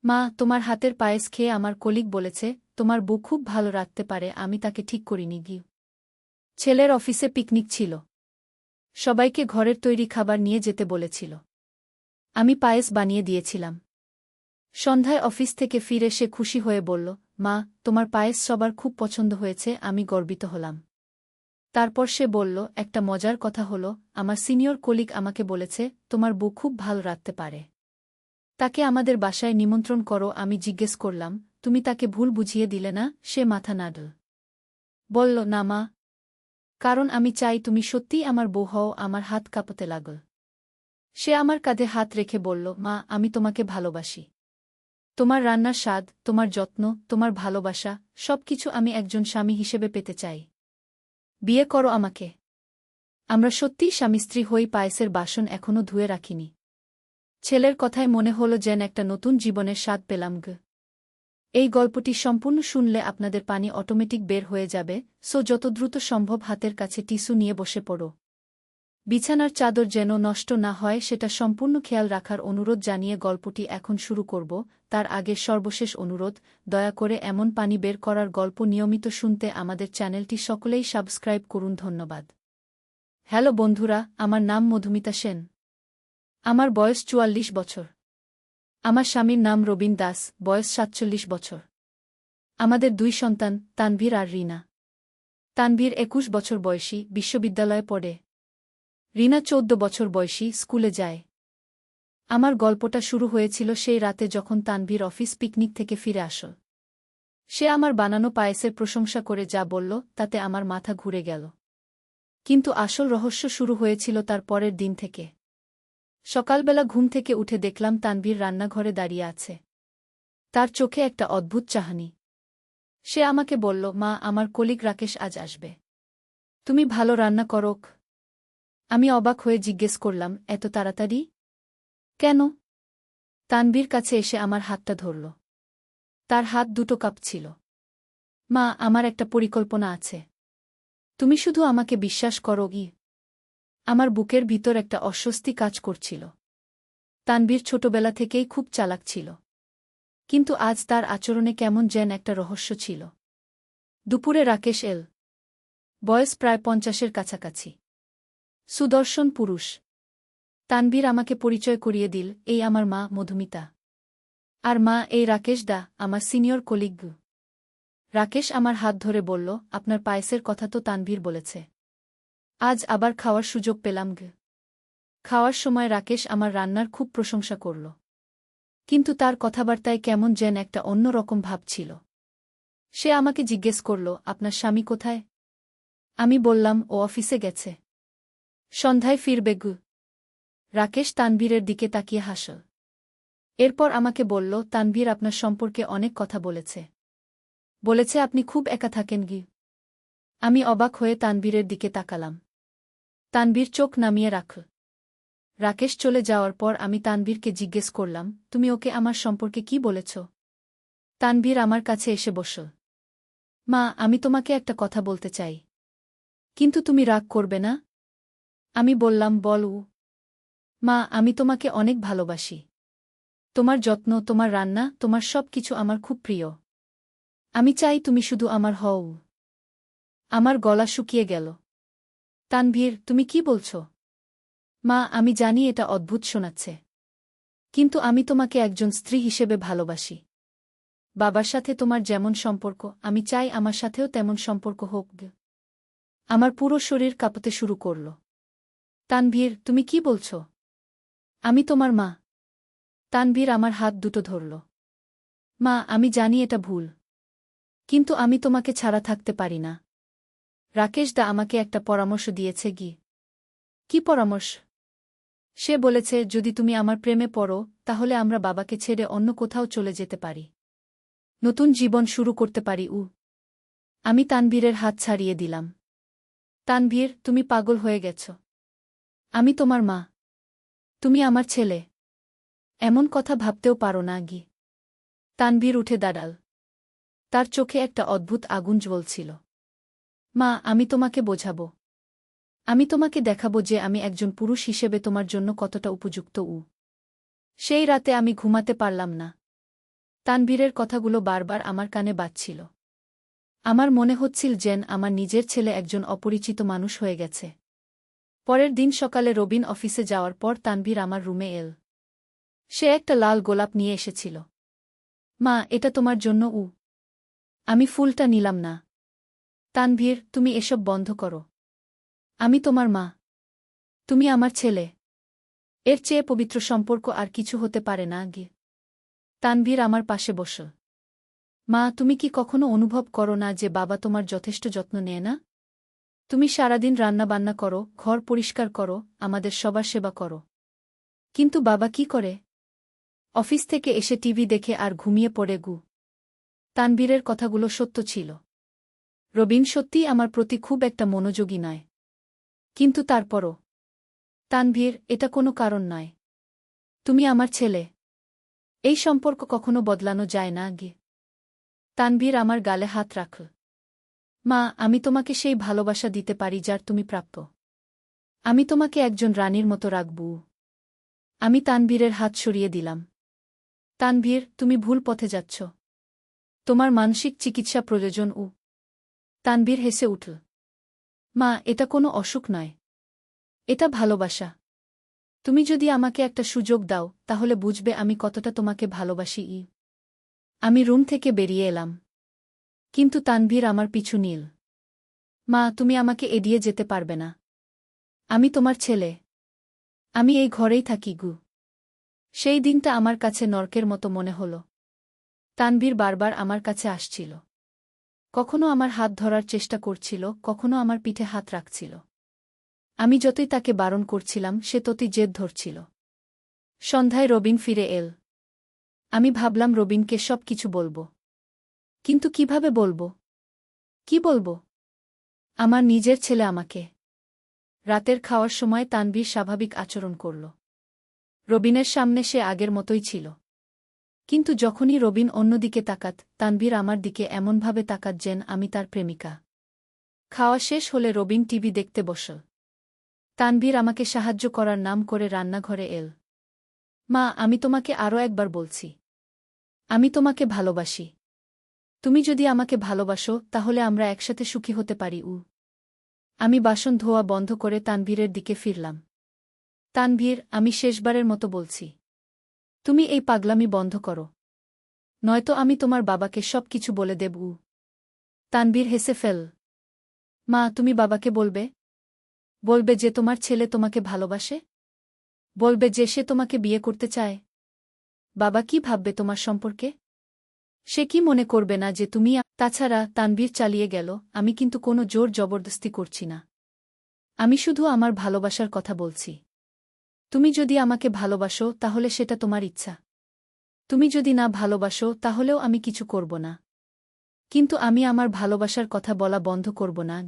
মা, তোমার হাতের পায়েস খেয়ে আমার কলিগ বলেছে তোমার বউ খুব ভালো রাঁধতে পারে। আমি তাকে ঠিক করিনি গিয়ে। ছেলের অফিসে পিকনিক ছিল। সবাইকে ঘরের তৈরি খাবার নিয়ে যেতে বলেছিল। আমি পায়েস বানিয়ে দিয়েছিলাম। সন্ধ্যায় অফিস থেকে ফিরে সে খুশি হয়ে বলল, মা, তোমার পায়েস সবার খুব পছন্দ হয়েছে। আমি গর্বিত হলাম। তারপর সে বলল, একটা মজার কথা হলো, আমার সিনিয়র কলিগ আমাকে বলেছে তোমার বউ খুব ভালো রাঁধতে পারে। তাকে আমাদের বাসায় নিমন্ত্রণ করো। আমি জিজ্ঞেস করলাম, তুমি তাকে ভুল বুঝিয়ে দিলে না? সে মাথা নাড়ল। বলল, না মা, কারণ আমি চাই তুমি সত্যিই আমার বউ হও। আমার হাত কাঁপতে লাগল। সে আমার কাঁধে হাত রেখে বলল, মা, আমি তোমাকে ভালোবাসি। তোমার রান্নার স্বাদ, তোমার যত্ন, তোমার ভালোবাসা, সবকিছু আমি একজন স্বামী হিসেবে পেতে চাই। বিয়ে করো আমাকে। আমরা সত্যিই স্বামী স্ত্রী হই। পায়েসের বাসন এখনো ধুয়ে রাখিনি। ছেলের কথায় মনে হলো যেন একটা নতুন জীবনের স্বাদ পেলাম গ। এই গল্পটি সম্পূর্ণ শুনলে আপনাদের পানি অটোমেটিক বের হয়ে যাবে, সো যত দ্রুত সম্ভব হাতের কাছে টিস্যু নিয়ে বসে পড়ো। বিছানার চাদর যেন নষ্ট না হয় সেটা সম্পূর্ণ খেয়াল রাখার অনুরোধ জানিয়ে গল্পটি এখন শুরু করব। তার আগে সর্বশেষ অনুরোধ, দয়া করে এমন পানি বের করার গল্প নিয়মিত শুনতে আমাদের চ্যানেলটি সকলেই সাবস্ক্রাইব করুন। ধন্যবাদ। হ্যালো বন্ধুরা, আমার নাম মধুমিতা সেন। আমার বয়স ৪৪ বছর। আমার স্বামীর নাম রবীন দাস, বয়স ৪৭ বছর। আমাদের ২ সন্তান, তানভীর আর রিনা। তানভীর ২১ বছর বয়সী, বিশ্ববিদ্যালয়ে পড়ে। রিনা ১৪ বছর বয়সী, স্কুলে যায়। আমার গল্পটা শুরু হয়েছিল সেই রাতে যখন তানভীর অফিস পিকনিক থেকে ফিরে আসল। সে আমার বানানো পায়েসের প্রশংসা করে যা বলল তাতে আমার মাথা ঘুরে গেল। কিন্তু আসল রহস্য শুরু হয়েছিল তার পরের দিন থেকে। সকালবেলা ঘুম থেকে উঠে দেখলাম তানভীর রান্নাঘরে দাঁড়িয়ে আছে। তার চোখে একটা অদ্ভুত চাহনি। সে আমাকে বলল, মা, আমার কলিগ রাকেশ আজ আসবে। তুমি ভালো রান্না করোক। আমি অবাক হয়ে জিজ্ঞেস করলাম, এত তাড়াতাড়ি কেন? তানভীর কাছে এসে আমার হাতটা ধরল। তার হাত দুটো কাঁপছিল। মা, আমার একটা পরিকল্পনা আছে। তুমি শুধু আমাকে বিশ্বাস করো। আমার বুকের ভিতর একটা অস্বস্তি কাজ করছিল। তানভীর ছোটবেলা থেকেই খুব চালাক ছিল। কিন্তু আজ তার আচরণে কেমন যেন একটা রহস্য ছিল। দুপুরে রাকেশ এল। বয়স প্রায় ৫০-এর কাছাকাছি। সুদর্শন পুরুষ। তানভীর আমাকে পরিচয় করিয়ে দিল, এই আমার মা মধুমিতা। আর মা, এই রাকেশ দা, আমার সিনিয়র কলিগ। রাকেশ আমার হাত ধরে বলল, আপনার পায়েসের কথা তো তানভীর বলেছে। আজ আবার খাওয়ার সুযোগ পেলাম গ। খাওয়ার সময় রাকেশ আমার রান্নার খুব প্রশংসা করল। কিন্তু তার কথাবার্তায় কেমন যেন একটা অন্য রকম ভাব ছিল। সে আমাকে জিজ্ঞেস করল, আপনার স্বামী কোথায়? আমি বললাম, ও অফিসে গেছে। সন্ধ্যায় ফিরবে গু। রাকেশ তানভীরের দিকে তাকিয়ে হাসল। এরপর আমাকে বলল, তানভীর আপনার সম্পর্কে অনেক কথা বলেছে। বলেছে আপনি খুব একা থাকেন গি। আমি অবাক হয়ে তানভীরের দিকে তাকালাম। তানভীর চোখ নামিয়ে রাখল। রাকেশ চলে যাওয়ার পর আমি তানভীরকে জিজ্ঞেস করলাম, তুমি ওকে আমার সম্পর্কে কি বলেছ? তানভীর আমার কাছে এসে বসল। মা, আমি তোমাকে একটা কথা বলতে চাই। কিন্তু তুমি রাগ করবে না? আমি বললাম, বল। মা, আমি তোমাকে অনেক ভালোবাসি। তোমার যত্ন, তোমার রান্না, তোমার সব কিছু আমার খুব প্রিয়। আমি চাই তুমি শুধু আমার হও। আমার গলা শুকিয়ে গেল। তানভীর, তুমি কি বলছ? মা, আমি জানি এটা অদ্ভুত শোনাচ্ছে। কিন্তু আমি তোমাকে একজন স্ত্রী হিসেবে ভালোবাসি। বাবার সাথে তোমার যেমন সম্পর্ক, আমি চাই আমার সাথেও তেমন সম্পর্ক হোক। আমার পুরো শরীর কাঁপতে শুরু করল। তানভীর, তুমি কি বলছ? আমি তোমার মা। তানভীর আমার হাত দুটো ধরল। মা, আমি জানি এটা ভুল। কিন্তু আমি তোমাকে ছাড়া থাকতে পারি না। রাকেশ দা আমাকে একটা পরামর্শ দিয়েছে গি। কি পরামর্শ? সে বলেছে, যদি তুমি আমার প্রেমে পড়ো, তাহলে আমরা বাবাকে ছেড়ে অন্য কোথাও চলে যেতে পারি। নতুন জীবন শুরু করতে পারি। আমি তানভীরের হাত ছাড়িয়ে দিলাম। তানভীর, তুমি পাগল হয়ে গেছ। আমি তোমার মা। তুমি আমার ছেলে। এমন কথা ভাবতেও পারো না গি। তানভীর উঠে দাঁড়াল। তার চোখে একটা অদ্ভুত আগুন জ্বলছিল। মা, আমি তোমাকে বোঝাব। আমি তোমাকে দেখাবো যে আমি একজন পুরুষ হিসেবে তোমার জন্য কতটা উপযুক্ত। সেই রাতে আমি ঘুমাতে পারলাম না। তানভীরের কথাগুলো বারবার আমার কানে বাজছিল। আমার মনে হচ্ছিল যেন আমার নিজের ছেলে একজন অপরিচিত মানুষ হয়ে গেছে। পরের দিন সকালে রবিন অফিসে যাওয়ার পর তানভীর আমার রুমে এল। সে একটা লাল গোলাপ নিয়ে এসেছিল। মা, এটা তোমার জন্য। আমি ফুলটা নিলাম না। তানভীর, তুমি এসব বন্ধ করো। আমি তোমার মা। তুমি আমার ছেলে। এর চেয়ে পবিত্র সম্পর্ক আর কিছু হতে পারে না। তানভীর আমার পাশে বসল। মা, তুমি কি কখনো অনুভব করো না যে বাবা তোমার যথেষ্ট যত্ন নেয় না? তুমি সারাদিন রান্নাবান্না করো, ঘর পরিষ্কার করো, আমাদের সবার সেবা করো। কিন্তু বাবা কি করে? অফিস থেকে এসে টিভি দেখে আর ঘুমিয়ে পড়ে। তানভীরের কথাগুলো সত্য ছিল। রবিন সত্যিই আমার প্রতি খুব একটা মনোযোগী নয়। কিন্তু তারপরও। তানভীর, এটা কোনো কারণ নয়। তুমি আমার ছেলে। এই সম্পর্ক কখনো বদলানো যায় না। তানভীর আমার গালে হাত রাখল। মা, আমি তোমাকে সেই ভালোবাসা দিতে পারি যার তুমি প্রাপ্য। আমি তোমাকে একজন রানীর মতো রাখব। আমি তানভীরের হাত সরিয়ে দিলাম। তানভীর, তুমি ভুল পথে যাচ্ছ। তোমার মানসিক চিকিৎসা প্রয়োজন। তানভীর হেসে উঠল। মা, এটা কোনো অসুখ নয়। এটা ভালোবাসা। তুমি যদি আমাকে একটা সুযোগ দাও তাহলে বুঝবে আমি কতটা তোমাকে ভালোবাসি। আমি রুম থেকে বেরিয়ে এলাম। কিন্তু তানভীর আমার পিছু নিল। মা, তুমি আমাকে এড়িয়ে যেতে পারবে না। আমি তোমার ছেলে। আমি এই ঘরেই থাকি। সেই দিনটা আমার কাছে নরকের মতো মনে হল। তানভীর বারবার আমার কাছে আসছিল। কখনো আমার হাত ধরার চেষ্টা করছিল, কখনো আমার পিঠে হাত রাখছিল। আমি যতই তাকে বারণ করছিলাম সে ততই জেদ ধরছিল। সন্ধ্যায় রবিন ফিরে এল। আমি ভাবলাম রবিনকে সব কিছু বলবো। কিন্তু কিভাবে বলবো? কি বলবো? আমার নিজের ছেলে আমাকে। রাতের খাওয়ার সময় তানভীর স্বাভাবিক আচরণ করল। রবিনের সামনে সে আগের মতোই ছিল। কিন্তু যখনই রবিন অন্যদিকে তাকাত, তানভীর আমার দিকে এমনভাবে তাকাত যেন আমি তার প্রেমিকা। খাওয়া শেষ হলে রবিন টিভি দেখতে বসল। তানভীর আমাকে সাহায্য করার নাম করে রান্নাঘরে এল। মা, আমি তোমাকে আরও একবার বলছি। আমি তোমাকে ভালোবাসি। তুমি যদি আমাকে ভালোবাসো তাহলে আমরা একসাথে সুখী হতে পারি। আমি বাসন ধোয়া বন্ধ করে তানভীরের দিকে ফিরলাম। তানভীর, আমি শেষবারের মতো বলছি। তুমি এই পাগলামি বন্ধ করো। নয়তো আমি তোমার বাবাকে সব কিছু বলে দেব। তানভীর হেসে ফেল। মা, তুমি বাবাকে বলবে? বলবে যে তোমার ছেলে তোমাকে ভালোবাসে? বলবে যে সে তোমাকে বিয়ে করতে চায়? বাবা কি ভাববে তোমার সম্পর্কে? সে কি মনে করবে না যে তুমি? তাছাড়া, তানভীর চালিয়ে গেল, আমি কিন্তু কোনো জোর জবরদস্তি করছি না। আমি শুধু আমার ভালোবাসার কথা বলছি। তুমি যদি আমাকে ভালোবাসো তাহলে সেটা তোমার ইচ্ছা। তুমি যদি না ভালোবাসো তাহলেও আমি কিছু করব না। কিন্তু আমি আমার ভালোবাসার কথা বলা বন্ধ করব না।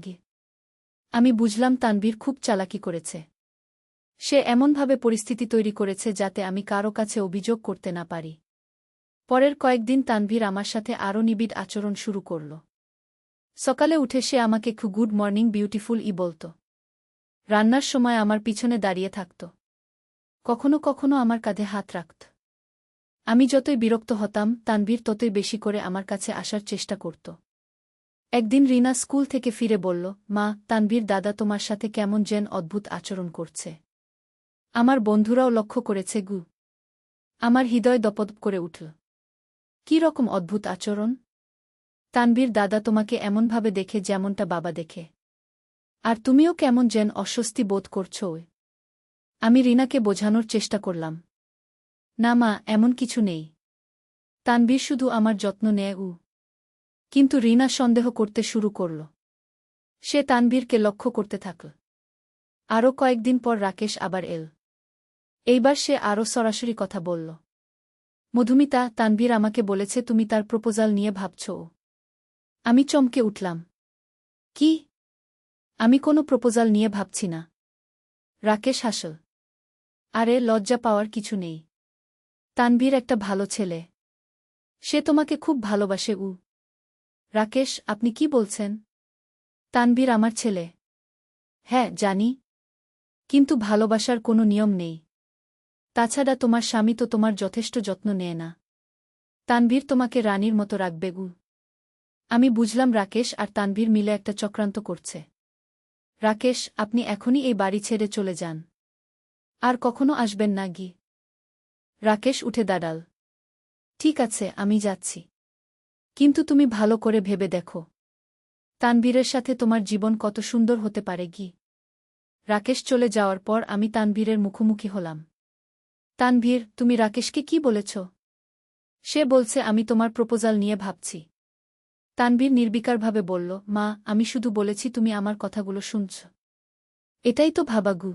আমি বুঝলাম তানভীর খুব চালাকি করেছে। সে এমনভাবে পরিস্থিতি তৈরি করেছে যাতে আমি কারো কাছে অভিযোগ করতে না পারি। পরের কয়েকদিন তানভীর আমার সাথে আরও নিবিড় আচরণ শুরু করল। সকালে উঠে সে আমাকে গুড মর্নিং বিউটিফুল বলত। রান্নার সময় আমার পিছনে দাঁড়িয়ে থাকত। কখনো কখনো আমার কাঁধে হাত রাখত। আমি যতই বিরক্ত হতাম তানভীর ততই বেশি করে আমার কাছে আসার চেষ্টা করত। একদিন রিনা স্কুল থেকে ফিরে বলল, মা, তানভীর দাদা তোমার সাথে কেমন যেন অদ্ভুত আচরণ করছে। আমার বন্ধুরাও লক্ষ্য করেছে। আমার হৃদয় দপদপ করে উঠল। কী রকম অদ্ভুত আচরণ? তানভীর দাদা তোমাকে এমনভাবে দেখে যেমনটা বাবা দেখে। আর তুমিও কেমন যেন অস্বস্তি বোধ করছো। আমি রিনাকে বোঝানোর চেষ্টা করলাম। না মা, এমন কিছু নেই। তানভীর শুধু আমার যত্ন নেয়। কিন্তু রিনা সন্দেহ করতে শুরু করল। সে তানভীরকে লক্ষ্য করতে থাকল। আরও কয়েকদিন পর রাকেশ আবার এল। এইবার সে আরও সরাসরি কথা বলল। মধুমিতা, তানভীর আমাকে বলেছে তুমি তার প্রপোজাল নিয়ে ভাবছ। আমি চমকে উঠলাম। কি? আমি কোনো প্রপোজাল নিয়ে ভাবছি না। রাকেশ হাসল। আরে, লজ্জা পাওয়ার কিছু নেই। তানভীর একটা ভালো ছেলে। সে তোমাকে খুব ভালোবাসে। রাকেশ, আপনি কি বলছেন? তানভীর আমার ছেলে। হ্যাঁ, জানি। কিন্তু ভালোবাসার কোনো নিয়ম নেই। তাছাড়া তোমার স্বামী তো তোমার যথেষ্ট যত্ন নেয় না। তানভীর তোমাকে রানীর মতো রাখবে গু। আমি বুঝলাম রাকেশ আর তানভীর মিলে একটা চক্রান্ত করছে। রাকেশ, আপনি এখনই এই বাড়ি ছেড়ে চলে যান। আর কখনো আসবেন না গি। রাকেশ উঠে দাঁড়াল। ঠিক আছে, আমি যাচ্ছি। কিন্তু তুমি ভালো করে ভেবে দেখো, তানভীরের সাথে তোমার জীবন কত সুন্দর হতে পারে গি। রাকেশ চলে যাওয়ার পর আমি তানভীরের মুখোমুখি হলাম। তানভীর, তুমি রাকেশকে কি বলেছ? সে বলছে আমি তোমার প্রপোজাল নিয়ে ভাবছি। তানভীর নির্বিকারভাবে বলল, মা, আমি শুধু বলেছি তুমি আমার কথাগুলো শুনছ। এটাই তো ভাবাগু।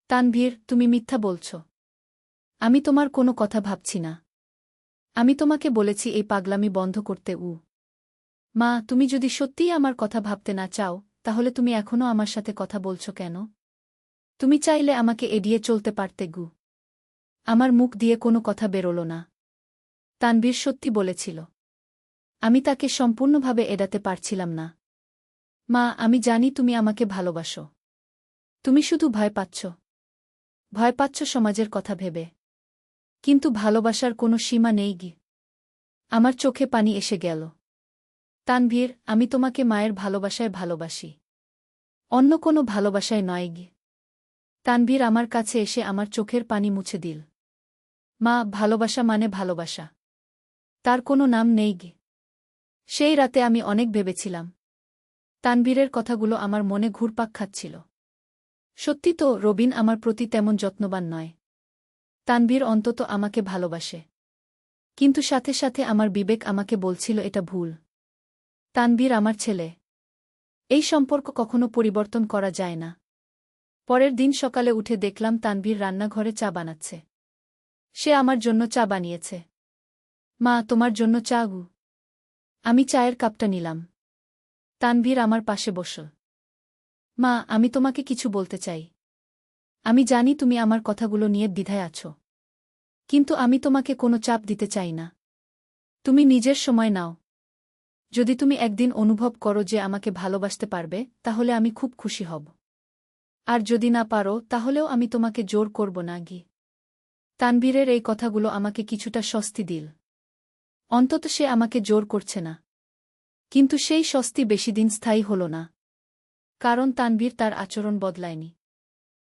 তানভীর, তুমি মিথ্যা বলছ। আমি তোমার কোনো কথা ভাবছি না। আমি তোমাকে বলেছি এই পাগলামি বন্ধ করতে। মা, তুমি যদি সত্যিই আমার কথা ভাবতে না চাও, তাহলে তুমি এখনও আমার সাথে কথা বলছ কেন? তুমি চাইলে আমাকে এড়িয়ে চলতে পারতে গু। আমার মুখ দিয়ে কোনো কথা বেরোল না। তানভীর সত্যি বলেছিল। আমি তাকে সম্পূর্ণভাবে এড়াতে পারছিলাম না। মা, আমি জানি তুমি আমাকে ভালোবাসো। তুমি শুধু ভয় পাচ্ছ। ভয় পাচ্ছ সমাজের কথা ভেবে। কিন্তু ভালোবাসার কোনো সীমা নেই গি। আমার চোখে পানি এসে গেল। তানভীর, আমি তোমাকে মায়ের ভালোবাসায় ভালোবাসি। অন্য কোনো ভালোবাসায় নয় গি। তানভীর আমার কাছে এসে আমার চোখের পানি মুছে দিল। মা, ভালোবাসা মানে ভালোবাসা। তার কোনো নাম নেই গি। সেই রাতে আমি অনেক ভেবেছিলাম। তানভীরের কথাগুলো আমার মনে ঘুরপাক খাচ্ছিল। সত্যি তো, রবিন আমার প্রতি তেমন যত্নবান নয়। তানভীর অন্তত আমাকে ভালোবাসে। কিন্তু সাথে সাথে আমার বিবেক আমাকে বলছিল এটা ভুল। তানভীর আমার ছেলে। এই সম্পর্ক কখনো পরিবর্তন করা যায় না। পরের দিন সকালে উঠে দেখলাম তানভীর রান্নাঘরে চা বানাচ্ছে। সে আমার জন্য চা বানিয়েছে। মা, তোমার জন্য চা গু। আমি চায়ের কাপটা নিলাম। তানভীর আমার পাশে বসল। মা, আমি তোমাকে কিছু বলতে চাই। আমি জানি তুমি আমার কথাগুলো নিয়ে দ্বিধায় আছো। কিন্তু আমি তোমাকে কোনো চাপ দিতে চাই না। তুমি নিজের সময় নাও। যদি তুমি একদিন অনুভব করো যে আমাকে ভালোবাসতে পারবে, তাহলে আমি খুব খুশি হব। আর যদি না পারো, তাহলেও আমি তোমাকে জোর করব না গি। তানভীরের এই কথাগুলো আমাকে কিছুটা স্বস্তি দিল। অন্তত সে আমাকে জোর করছে না। কিন্তু সেই স্বস্তি বেশিদিন স্থায়ী হল না। কারণ তানভীর তার আচরণ বদলায়নি।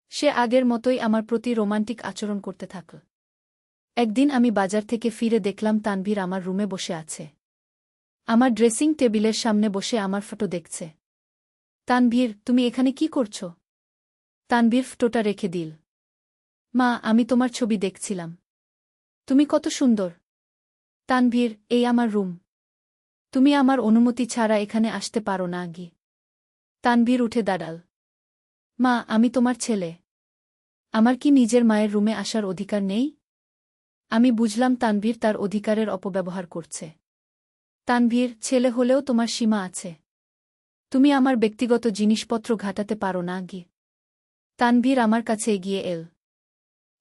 সে আগের মতোই আমার প্রতি রোমান্টিক আচরণ করতে থাকল। একদিন আমি বাজার থেকে ফিরে দেখলাম তানভীর আমার রুমে বসে আছে। আমার ড্রেসিং টেবিলের সামনে বসে আমার ফটো দেখছে। তানভীর, তুমি এখানে কি করছ? তানভীর ফটোটা রেখে দিল। মা, আমি তোমার ছবি দেখছিলাম। তুমি কত সুন্দর। তানভীর, এই আমার রুম। তুমি আমার অনুমতি ছাড়া এখানে আসতে পারো না গি। তানভীর উঠে দাঁড়াল। মা, আমি তোমার ছেলে। আমার কি নিজের মায়ের রুমে আসার অধিকার নেই? আমি বুঝলাম তানভীর তার অধিকারের অপব্যবহার করছে। তানভীর, ছেলে হলেও তোমার সীমা আছে। তুমি আমার ব্যক্তিগত জিনিসপত্র ঘাটাতে পারো না গি। তানভীর আমার কাছে এগিয়ে এল।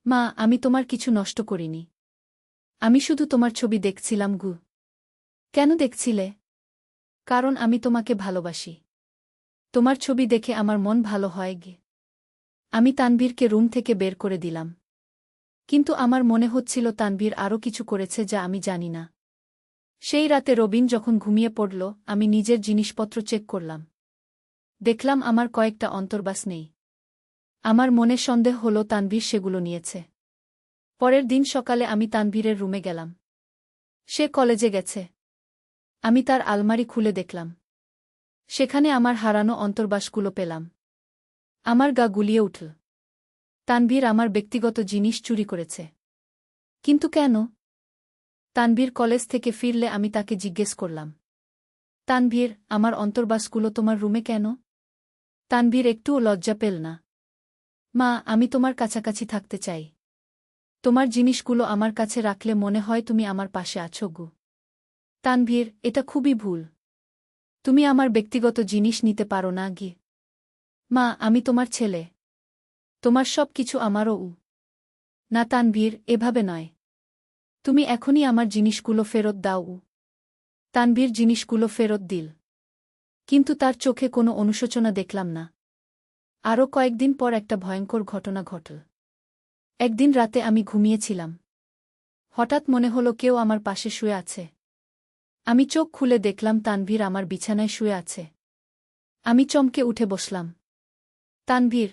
মা, আমি তোমার কিছু নষ্ট করিনি। আমি শুধু তোমার ছবি দেখছিলাম গু। কেন দেখছিলে? কারণ আমি তোমাকে ভালোবাসি। তোমার ছবি দেখে আমার মন ভালো হয় গে। আমি তানভীরকে রুম থেকে বের করে দিলাম। কিন্তু আমার মনে হচ্ছিল তানভীর আরও কিছু করেছে যা আমি জানি না। সেই রাতে রবিন যখন ঘুমিয়ে পড়ল, আমি নিজের জিনিসপত্র চেক করলাম। দেখলাম আমার কয়েকটা অন্তর্বাস নেই। আমার মনে সন্দেহ হলো তানভীর সেগুলো নিয়েছে। পরের দিন সকালে আমি তানভীরের রুমে গেলাম। সে কলেজে গেছে। আমি তার আলমারি খুলে দেখলাম। সেখানে আমার হারানো অন্তর্বাসগুলো পেলাম। আমার গা গুলিয়ে উঠল। তানভীর আমার ব্যক্তিগত জিনিস চুরি করেছে। কিন্তু কেন? তানভীর কলেজ থেকে ফিরলে আমি তাকে জিজ্ঞেস করলাম, তানভীর, আমার অন্তর্বাসগুলো তোমার রুমে কেন? তানভীর একটুও লজ্জা পেল না। মা, আমি তোমার কাছাকাছি থাকতে চাই। তোমার জিনিসগুলো আমার কাছে রাখলে মনে হয় তুমি আমার পাশে আছো গু। তানভীর, এটা খুবই ভুল। তুমি আমার ব্যক্তিগত জিনিস নিতে পারো না গি। মা, আমি তোমার ছেলে। তোমার সব কিছু আমারও। না তানভীর, এভাবে নয়। তুমি এখনই আমার জিনিসগুলো ফেরত দাও। তানভীর জিনিসগুলো ফেরত দিল। কিন্তু তার চোখে কোনো অনুশোচনা দেখলাম না। আরও কয়েকদিন পর একটা ভয়ঙ্কর ঘটনা ঘটল। একদিন রাতে আমি ঘুমিয়েছিলাম। হঠাৎ মনে হলো কেউ আমার পাশে শুয়ে আছে। আমি চোখ খুলে দেখলাম তানভীর আমার বিছানায় শুয়ে আছে। আমি চমকে উঠে বসলাম। তানভীর,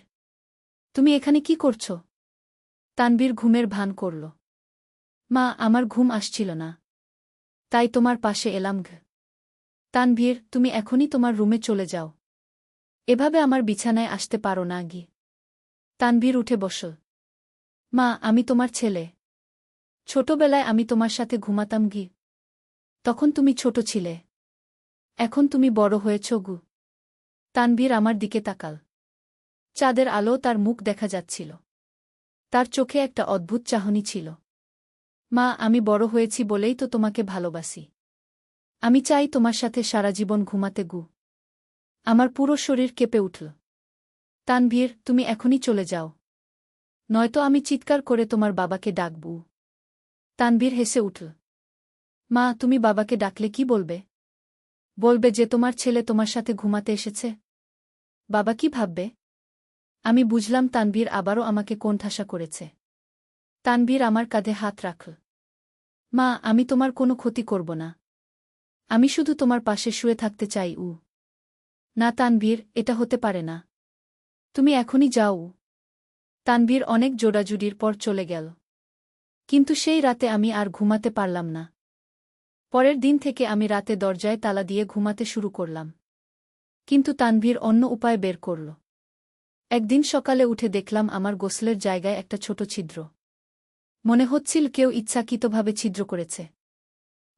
তুমি এখানে কি করছ? তানভীর ঘুমের ভান করল। মা, আমার ঘুম আসছিল না, তাই তোমার পাশে এলাম। তানভীর, তুমি এখনই তোমার রুমে চলে যাও, এভাবে আমার বিছানায় আসতে পারো না। তানভীর উঠে বসল। মা, আমি তোমার ছেলে। ছোটবেলায় আমি তোমার সাথে ঘুমাতাম। তখন তুমি ছোট ছিলে, এখন তুমি বড় হয়েছ। তানভীর আমার দিকে তাকাল। চাঁদের আলো তার মুখ দেখা যাচ্ছিল। তার চোখে একটা অদ্ভুত চাহনি ছিল। মা, আমি বড় হয়েছি বলেই তো তোমাকে ভালোবাসি। আমি চাই তোমার সাথে সারা জীবন ঘুমাতে। আমার পুরো শরীর কেঁপে উঠল। তানভীর, তুমি এখনই চলে যাও, নয়তো আমি চিৎকার করে তোমার বাবাকে ডাকব। তানভীর হেসে উঠল। মা, তুমি বাবাকে ডাকলে কি বলবে? বলবে যে তোমার ছেলে তোমার সাথে ঘুমাতে এসেছে। বাবা কি ভাববে? আমি বুঝলাম তানভীর আবারও আমাকে কোণঠাসা করেছে। তানভীর আমার কাঁধে হাত রাখল। মা, আমি তোমার কোনো ক্ষতি করব না। আমি শুধু তোমার পাশে শুয়ে থাকতে চাই। না তানভীর, এটা হতে পারে না। তুমি এখনই যাও। তানভীর অনেক জোড়াজুড়ির পর চলে গেল। কিন্তু সেই রাতে আমি আর ঘুমাতে পারলাম না। পরের দিন থেকে আমি রাতে দরজায় তালা দিয়ে ঘুমাতে শুরু করলাম। কিন্তু তানভীর অন্য উপায় বের করল। একদিন সকালে উঠে দেখলাম আমার গোসলের জায়গায় একটা ছোট ছিদ্র। মনে হচ্ছিল কেউ ইচ্ছাকৃতভাবে ছিদ্র করেছে।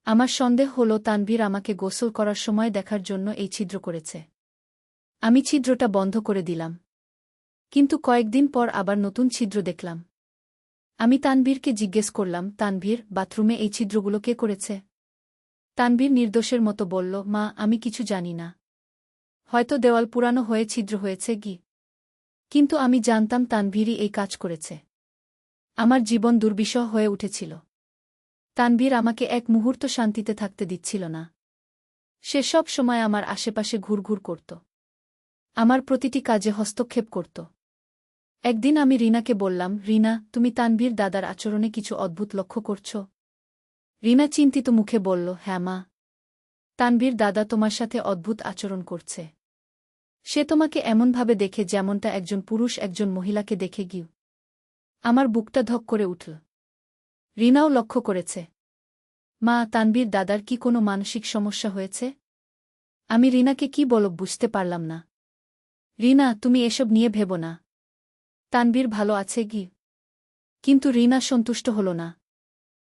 আমার সন্দেহ হল তানভীর আমাকে গোসল করার সময় দেখার জন্য এই ছিদ্র করেছে। আমি ছিদ্রটা বন্ধ করে দিলাম। কিন্তু কয়েকদিন পর আবার নতুন ছিদ্র দেখলাম। আমি তানভীরকে জিজ্ঞেস করলাম, তানভীর, বাথরুমে এই ছিদ্রগুলো কে করেছে? তানভীর নির্দোষের মতো বলল, মা, আমি কিছু জানি না। হয়তো দেওয়াল পুরানো হয়ে ছিদ্র হয়েছে। কিন্তু আমি জানতাম তানভীরই এই কাজ করেছে। আমার জীবন দুর্বিষহ হয়ে উঠেছিল। তানভীর আমাকে এক মুহূর্ত শান্তিতে থাকতে দিচ্ছিল না। সে সব সময় আমার আশেপাশে ঘুরঘুর করত। আমার প্রতিটি কাজে হস্তক্ষেপ করত। একদিন আমি রিনাকে বললাম, রিনা, তুমি তানভীর দাদার আচরণে কিছু অদ্ভুত লক্ষ্য করছ? রিনা চিন্তিত মুখে বলল, হ্যাঁ মা, তানভীর দাদা তোমার সাথে অদ্ভুত আচরণ করছে। সে তোমাকে এমনভাবে দেখে যেমনটা একজন পুরুষ একজন মহিলাকে দেখে। আমার বুকটা ধক করে উঠল। রিনাও লক্ষ্য করেছে। মা, তানভীর দাদার কি কোনো মানসিক সমস্যা হয়েছে? আমি রিনাকে কি বলব বুঝতে পারলাম না। রিনা, তুমি এসব নিয়ে ভেবো না। তানভীর ভালো আছে। কিন্তু রিনা সন্তুষ্ট হল না।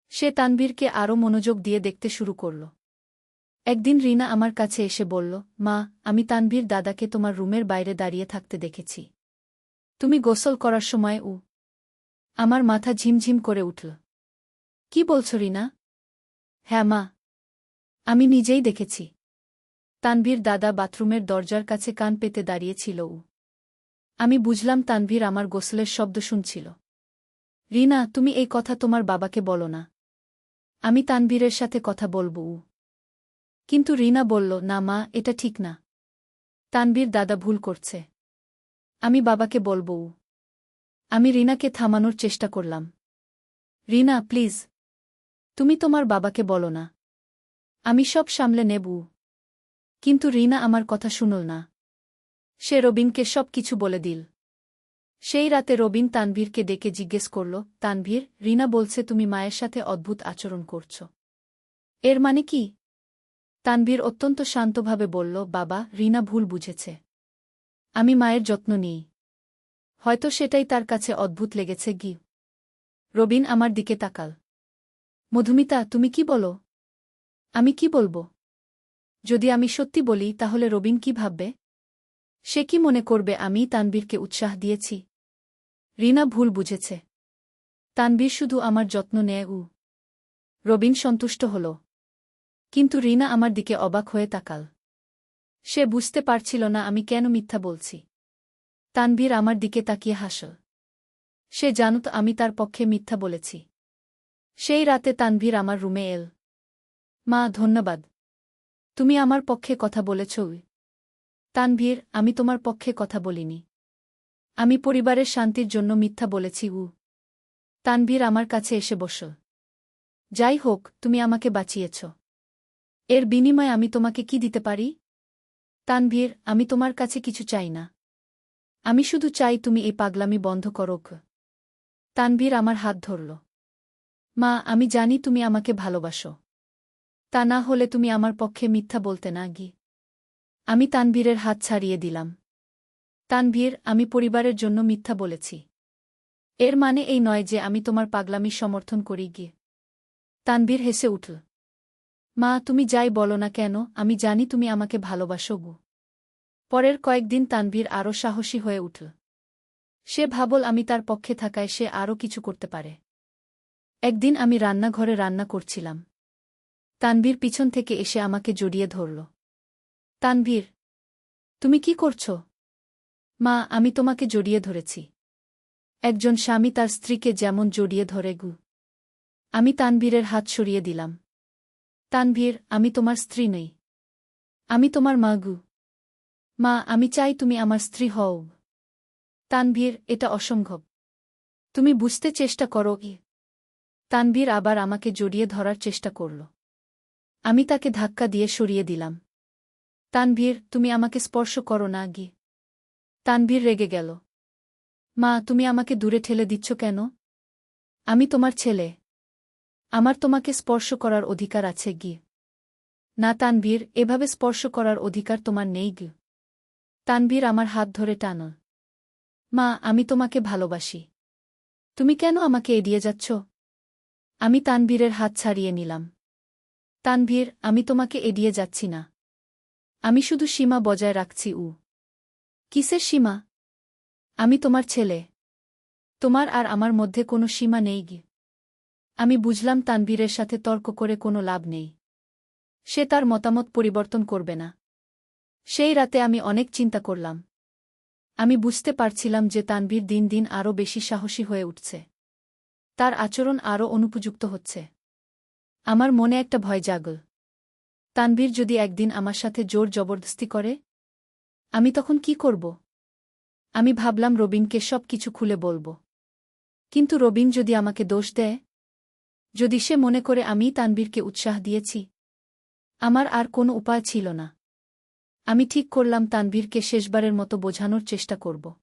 সে তানভীরকে আরও মনোযোগ দিয়ে দেখতে শুরু করল। একদিন রিনা আমার কাছে এসে বলল, মা, আমি তানভীর দাদাকে তোমার রুমের বাইরে দাঁড়িয়ে থাকতে দেখেছি। তুমি গোসল করার সময়। আমার মাথা ঝিমঝিম করে উঠল। কি বলছ রিনা? হ্যাঁ মা, আমি নিজেই দেখেছি। তানভীর দাদা বাথরুমের দরজার কাছে কান পেতে দাঁড়িয়েছিল। আমি বুঝলাম তানভীর আমার গোসলের শব্দ শুনছিল। রিনা, তুমি এই কথা তোমার বাবাকে বলো না। আমি তানভীরের সাথে কথা বলব। কিন্তু রিনা বলল, না মা, এটা ঠিক না। তানভীর দাদা ভুল করছে। আমি বাবাকে বলব। আমি রিনাকে থামানোর চেষ্টা করলাম। রিনা, প্লিজ, তুমি তোমার বাবাকে বলো না। আমি সব সামলে নেব। কিন্তু রিনা আমার কথা শুনল না। সে রবিনকে সব কিছু বলে দিল। সেই রাতে রবিন তানভীরকে ডেকে জিজ্ঞেস করল, তানভীর, রিনা বলছে তুমি মায়ের সাথে অদ্ভুত আচরণ করছ। এর মানে কি? তানভীর অত্যন্ত শান্তভাবে বলল, বাবা, রিনা ভুল বুঝেছে। আমি মায়ের যত্ন নিই। হয়তো সেটাই তার কাছে অদ্ভুত লেগেছে। রবিন আমার দিকে তাকাল। মধুমিতা, তুমি কি বলো? আমি কি বলবো? যদি আমি সত্যি বলি তাহলে রবিন কি ভাববে? সে কি মনে করবে আমি তানভীরকে উৎসাহ দিয়েছি? রিনা ভুল বুঝেছে। তানভীর শুধু আমার যত্ন নেয়। রবিন সন্তুষ্ট হল। কিন্তু রিনা আমার দিকে অবাক হয়ে তাকাল। সে বুঝতে পারছিল না আমি কেন মিথ্যা বলছি। তানভীর আমার দিকে তাকিয়ে হাসল। সে জানত আমি তার পক্ষে মিথ্যা বলেছি। সেই রাতে তানভীর আমার রুমে এল। মা, ধন্যবাদ। তুমি আমার পক্ষে কথা বলেছ। তানভীর, আমি তোমার পক্ষে কথা বলিনি। আমি পরিবারের শান্তির জন্য মিথ্যা বলেছি। তানভীর আমার কাছে এসে বসল। যাই হোক, তুমি আমাকে বাঁচিয়েছ। এর বিনিময়ে আমি তোমাকে কি দিতে পারি? তানভীর, আমি তোমার কাছে কিছু চাই না। আমি শুধু চাই তুমি এই পাগলামি বন্ধ করো। তানভীর আমার হাত ধরল। মা, আমি জানি তুমি আমাকে ভালোবাসো। তা না হলে তুমি আমার পক্ষে মিথ্যা বলতে না গি। আমি তানভীরের হাত ছাড়িয়ে দিলাম। তানভীর, আমি পরিবারের জন্য মিথ্যা বলেছি। এর মানে এই নয় যে আমি তোমার পাগলামি সমর্থন করি গিয়ে। তানভীর হেসে উঠল। মা, তুমি যাই বলো না কেন, আমি জানি তুমি আমাকে ভালোবাসো গু। পরের কয়েকদিন তানভীর আরও সাহসী হয়ে উঠল। সে ভাবল আমি তার পক্ষে থাকায় সে আরও কিছু করতে পারে। একদিন আমি রান্নাঘরে রান্না করছিলাম। তানভীর পিছন থেকে এসে আমাকে জড়িয়ে ধরল। তানভীর, তুমি কি করছ? মা, আমি তোমাকে জড়িয়ে ধরেছি। একজন স্বামী তার স্ত্রীকে যেমন জড়িয়ে ধরে গু। আমি তানভীরের হাত সরিয়ে দিলাম। তানভীর, আমি তোমার স্ত্রী নই। আমি তোমার মা গু। মা, আমি চাই তুমি আমার স্ত্রী হও। তানভীর, এটা অসম্ভব। তুমি বুঝতে চেষ্টা করো কি? তানভীর আবার আমাকে জড়িয়ে ধরার চেষ্টা করল। আমি তাকে ধাক্কা দিয়ে সরিয়ে দিলাম। তানভীর, তুমি আমাকে স্পর্শ করো না গি। তানভীর রেগে গেল। মা, তুমি আমাকে দূরে ঠেলে দিচ্ছ কেন? আমি তোমার ছেলে। আমার তোমাকে স্পর্শ করার অধিকার আছে গি। না তানভীর, এভাবে স্পর্শ করার অধিকার তোমার নেই গি। তানভীর আমার হাত ধরে টানল। মা, আমি তোমাকে ভালোবাসি। তুমি কেন আমাকে এড়িয়ে যাচ্ছ? আমি তানভীরের হাত ছাড়িয়ে নিলাম। তানভীর, আমি তোমাকে এড়িয়ে যাচ্ছি না। আমি শুধু সীমা বজায় রাখছি। কিসের সীমা? আমি তোমার ছেলে। তোমার আর আমার মধ্যে কোনো সীমা নেই গি। আমি বুঝলাম তানভীরের সাথে তর্ক করে কোনো লাভ নেই। সে তার মতামত পরিবর্তন করবে না। সেই রাতে আমি অনেক চিন্তা করলাম। আমি বুঝতে পারছিলাম যে তানভীর দিন দিন আরও বেশি সাহসী হয়ে উঠছে। তার আচরণ আরও অনুপযুক্ত হচ্ছে। আমার মনে একটা ভয় জাগল। তানভীর যদি একদিন আমার সাথে জোর জবরদস্তি করে, আমি তখন কি করব? আমি ভাবলাম রবিনকে সব কিছু খুলে বলব। কিন্তু রবিন যদি আমাকে দোষ দেয়, যদি সে মনে করে আমিই তানভীরকে উৎসাহ দিয়েছি, আমার আর কোনো উপায় ছিল না। আমি ঠিক করলাম তানভীরকে শেষবারের মতো বোঝানোর চেষ্টা করব।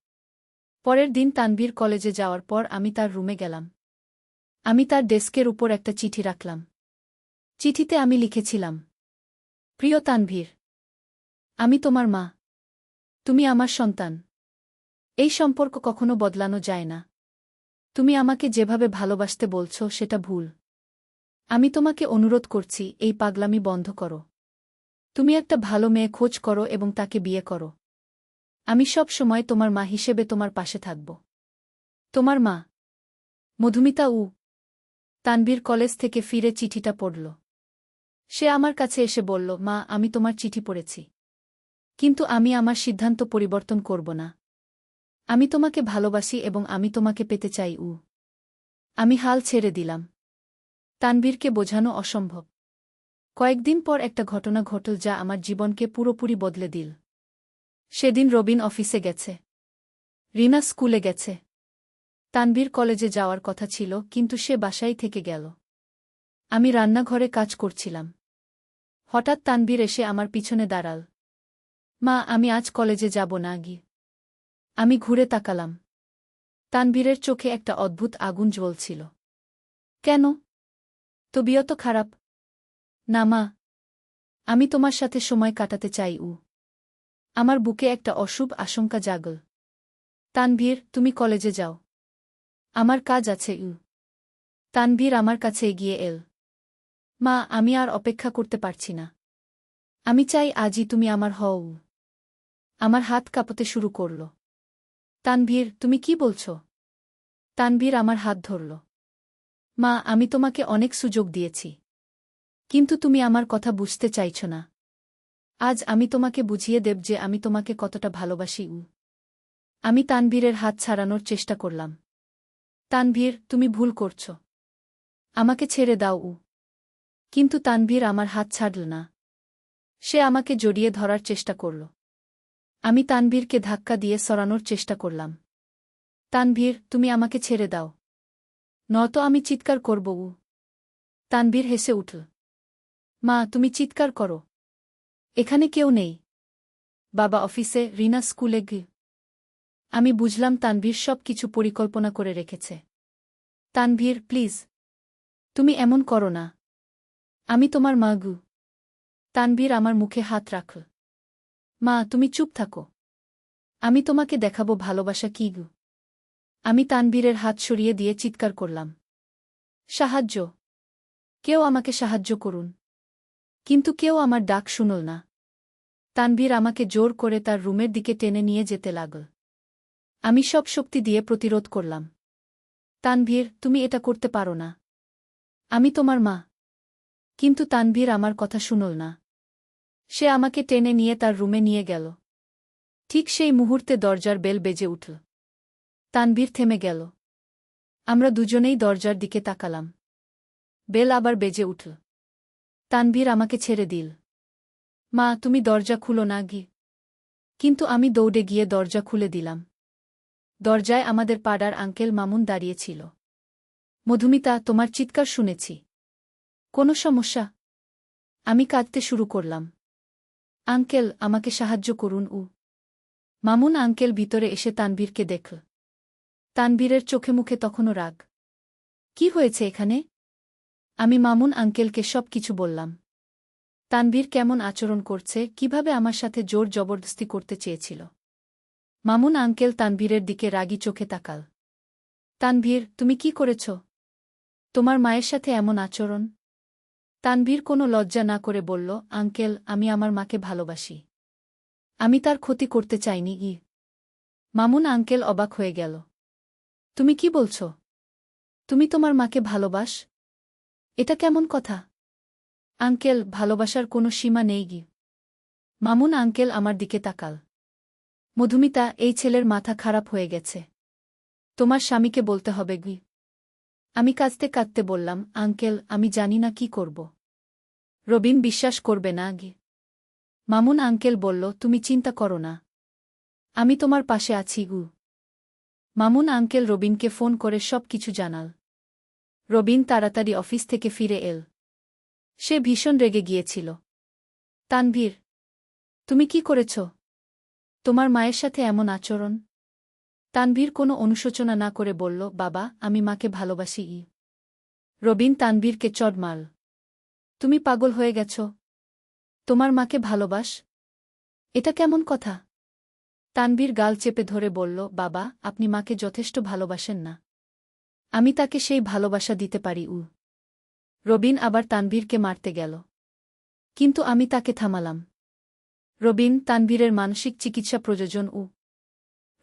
পরের দিন তানভীর কলেজে যাওয়ার পর আমি তার রুমে গেলাম। আমি তার ডেস্কের উপর একটা চিঠি রাখলাম। চিঠিতে আমি লিখেছিলাম, প্রিয় তানভীর, আমি তোমার মা। তুমি আমার সন্তান। এই সম্পর্ক কখনো বদলানো যায় না। তুমি আমাকে যেভাবে ভালোবাসতে বলছ সেটা ভুল। আমি তোমাকে অনুরোধ করছি, এই পাগলামি বন্ধ করো। তুমি একটা ভালো মেয়ে খোঁজ করো এবং তাকে বিয়ে করো। আমি সব সময় তোমার মা হিসেবে তোমার পাশে থাকব। তোমার মা, মধুমিতা। তানভীর কলেজ থেকে ফিরে চিঠিটা পড়ল। সে আমার কাছে এসে বলল, মা, আমি তোমার চিঠি পড়েছি। কিন্তু আমি আমার সিদ্ধান্ত পরিবর্তন করব না। আমি তোমাকে ভালোবাসি এবং আমি তোমাকে পেতে চাই। আমি হাল ছেড়ে দিলাম। তানভীরকে বোঝানো অসম্ভব। কয়েকদিন পর একটা ঘটনা ঘটল যা আমার জীবনকে পুরোপুরি বদলে দিল। সেদিন রবিন অফিসে গেছে। রিনা স্কুলে গেছে। তানভীর কলেজে যাওয়ার কথা ছিল, কিন্তু সে বাসায় থেকে গেল। আমি রান্নাঘরে কাজ করছিলাম। হঠাৎ তানভীর এসে আমার পিছনে দাঁড়াল। মা, আমি আজ কলেজে যাব না গি। আমি ঘুরে তাকালাম। তানভীরের চোখে একটা অদ্ভুত আগুন জ্বলছিল। কেন? তবিয়ত খারাপ? না মা, আমি তোমার সাথে সময় কাটাতে চাই। আমার বুকে একটা অশুভ আশঙ্কা জাগল। তানভীর, তুমি কলেজে যাও। আমার কাজ আছে। তানভীর আমার কাছে এগিয়ে এল। মা, আমি আর অপেক্ষা করতে পারছি না। আমি চাই আজই তুমি আমার হও। আমার হাত কাঁপতে শুরু করল। তানভীর, তুমি কি বলছ? তানভীর আমার হাত ধরল। মা, আমি তোমাকে অনেক সুযোগ দিয়েছি। কিন্তু তুমি আমার কথা বুঝতে চাইছ না। আজ আমি তোমাকে বুঝিয়ে দেব যে আমি তোমাকে কতটা ভালোবাসি। আমি তানভীরের হাত ছাড়ানোর চেষ্টা করলাম। তানভীর, তুমি ভুল করছ। আমাকে ছেড়ে দাও। কিন্তু তানভীর আমার হাত ছাড়ল না। সে আমাকে জড়িয়ে ধরার চেষ্টা করল। আমি তানভীরকে ধাক্কা দিয়ে সরানোর চেষ্টা করলাম। তানভীর, তুমি আমাকে ছেড়ে দাও। নয়তো আমি চিৎকার করব। তানভীর হেসে উঠল। মা, তুমি চিৎকার করো। এখানে কেউ নেই। বাবা অফিসে, রিনা স্কুলে আমি বুঝলাম তানভীর সব কিছু পরিকল্পনা করে রেখেছে। তানভীর, প্লিজ। তুমি এমন করো না। আমি তোমার মা গু। তানভীর আমার মুখে হাত রাখল। মা, তুমি চুপ থাকো। আমি তোমাকে দেখাবো ভালোবাসা কি গু। আমি তানভীরের হাত সরিয়ে দিয়ে চিৎকার করলাম। সাহায্য! কেউ আমাকে সাহায্য করুন। কিন্তু কেউ আমার ডাক শুনল না। তানভীর আমাকে জোর করে তার রুমের দিকে টেনে নিয়ে যেতে লাগল। আমি সব শক্তি দিয়ে প্রতিরোধ করলাম। তানভীর, তুমি এটা করতে পারো না। আমি তোমার মা। কিন্তু তানভীর আমার কথা শুনল না। সে আমাকে টেনে নিয়ে তার রুমে নিয়ে গেল। ঠিক সেই মুহূর্তে দরজার বেল বেজে উঠল। তানভীর থেমে গেল। আমরা দুজনেই দরজার দিকে তাকালাম। বেল আবার বেজে উঠল। তানভীর আমাকে ছেড়ে দিল। মা, তুমি দরজা খুলো না গি। কিন্তু আমি দৌড়ে গিয়ে দরজা খুলে দিলাম। দরজায় আমাদের পাড়ার আঙ্কেল মামুন দাঁড়িয়েছিল। মধুমিতা, তোমার চিৎকার শুনেছি। কোনো সমস্যা? আমি কাঁদতে শুরু করলাম। আঙ্কেল, আমাকে সাহায্য করুন। মামুন আঙ্কেল ভিতরে এসে তানভীরকে দেখল। তানভীরের চোখে মুখে তখনও রাগ। কি হয়েছে এখানে? আমি মামুন আঙ্কেলকে সব কিছু বললাম। তানভীর কেমন আচরণ করছে, কিভাবে আমার সাথে জোর জবরদস্তি করতে চেয়েছিল। মামুন আঙ্কেল তানভীরের দিকে রাগী চোখে তাকাল। তানভীর, তুমি কি করেছ? তোমার মায়ের সাথে এমন আচরণ? তানভীর কোনো লজ্জা না করে বলল, আঙ্কেল, আমি আমার মাকে ভালোবাসি। আমি তার ক্ষতি করতে চাইনি। মামুন আঙ্কেল অবাক হয়ে গেল। তুমি কি বলছ? তুমি তোমার মাকে ভালোবাস? এটা কেমন কথা? আঙ্কেল, ভালোবাসার কোনো সীমা নেই। মামুন আঙ্কেল আমার দিকে তাকাল। মধুমিতা, এই ছেলের মাথা খারাপ হয়ে গেছে। তোমার স্বামীকে বলতে হবে। আমি কাঁদতে কাঁদতে বললাম, আঙ্কেল, আমি জানি না কি করব। রবিন বিশ্বাস করবে না। মামুন আঙ্কেল বলল, তুমি চিন্তা করো না। আমি তোমার পাশে আছি। মামুন আঙ্কেল রবিনকে ফোন করে সব কিছু জানাল। রবিন তাড়াতাড়ি অফিস থেকে ফিরে এল। সে ভীষণ রেগে গিয়েছিল। তানভীর, তুমি কি করেছ? তোমার মায়ের সাথে এমন আচরণ? তানভীর কোনো অনুশোচনা না করে বলল, বাবা, আমি মাকে ভালোবাসি। রবিন তানভীরকে চড় মারল। তুমি পাগল হয়ে গেছ? তোমার মাকে ভালোবাস? এটা কেমন কথা? তানভীর গাল চেপে ধরে বলল, বাবা, আপনি মাকে যথেষ্ট ভালোবাসেন না। আমি তাকে সেই ভালোবাসা দিতে পারি। রবিন আবার তানভীরকে মারতে গেল। কিন্তু আমি তাকে থামালাম। রবিন, তানভীরের মানসিক চিকিৎসা প্রয়োজন।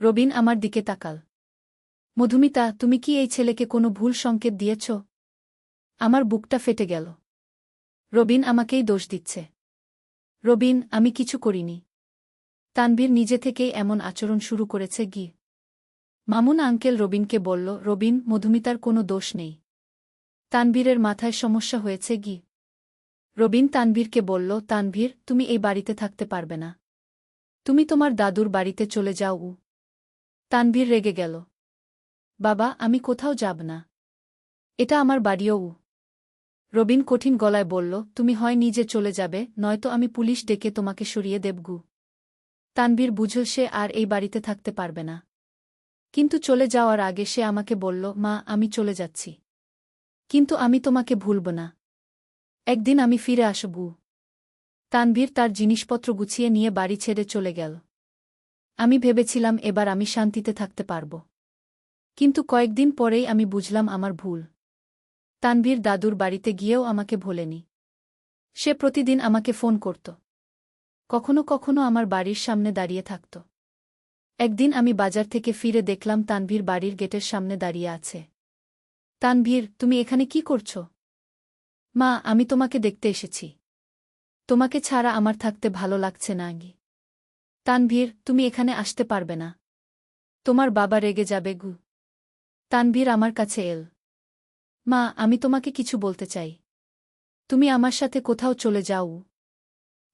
রবিন আমার দিকে তাকাল। মধুমিতা, তুমি কি এই ছেলেকে কোনো ভুল সংকেত দিয়েছ? আমার বুকটা ফেটে গেল। রবিন আমাকেই দোষ দিচ্ছে। রবিন, আমি কিছু করিনি। তানভীর নিজে থেকেই এমন আচরণ শুরু করেছে। মামুন আঙ্কেল রবিনকে বলল, রবিন, মধুমিতার কোনো দোষ নেই। তানভীরের মাথায় সমস্যা হয়েছে। রবিন তানভীরকে বলল, তানভীর, তুমি এই বাড়িতে থাকতে পারবে না। তুমি তোমার দাদুর বাড়িতে চলে যাও। তানভীর রেগে গেল। বাবা, আমি কোথাও যাব না। এটা আমার বাড়িও। রবিন কঠিন গলায় বলল, তুমি হয় নিজে চলে যাবে, নয়তো আমি পুলিশ ডেকে তোমাকে সরিয়ে দেব। তানভীর বুঝল সে আর এই বাড়িতে থাকতে পারবে না। কিন্তু চলে যাওয়ার আগে সে আমাকে বলল, মা, আমি চলে যাচ্ছি। কিন্তু আমি তোমাকে ভুলব না। একদিন আমি ফিরে আসব। তানভীর তার জিনিসপত্র গুছিয়ে নিয়ে বাড়ি ছেড়ে চলে গেল। আমি ভেবেছিলাম এবার আমি শান্তিতে থাকতে পারব। কিন্তু কয়েকদিন পরেই আমি বুঝলাম আমার ভুল। তানভীর দাদুর বাড়িতে গিয়েও আমাকে ভোলেনি। সে প্রতিদিন আমাকে ফোন করত। কখনো কখনো আমার বাড়ির সামনে দাঁড়িয়ে থাকত। একদিন আমি বাজার থেকে ফিরে দেখলাম তানভীর বাড়ির গেটের সামনে দাঁড়িয়ে আছে। তানভীর, তুমি এখানে কি করছ? মা, আমি তোমাকে দেখতে এসেছি। তোমাকে ছাড়া আমার থাকতে ভালো লাগছে না। তানভীর, তুমি এখানে আসতে পারবে না। তোমার বাবা রেগে যাবে। তানভীর আমার কাছে এল। মা, আমি তোমাকে কিছু বলতে চাই। তুমি আমার সাথে কোথাও চলে যাও।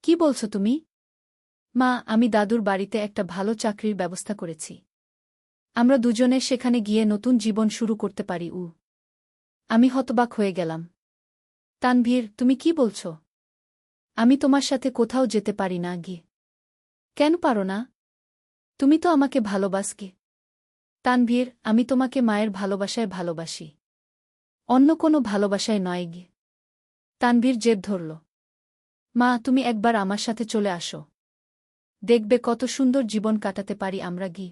কি বলছো তুমি? মা, আমি দাদুর বাড়িতে একটা ভালো চাকরির ব্যবস্থা করেছি। আমরা দুজনে সেখানে গিয়ে নতুন জীবন শুরু করতে পারি। আমি হতবাক হয়ে গেলাম। তানভীর, তুমি কি বলছ? আমি তোমার সাথে কোথাও যেতে পারি না গি। কেন পারো না? তুমি তো আমাকে ভালোবাসকি। তানভীর, আমি তোমাকে মায়ের ভালোবাসায় ভালোবাসি, অন্য কোনো ভালোবাসায় নয় গি। তানভীর জেদ ধরল। মা, তুমি একবার আমার সাথে চলে আসো, দেখবে কত সুন্দর জীবন কাটাতে পারি আমরা গি।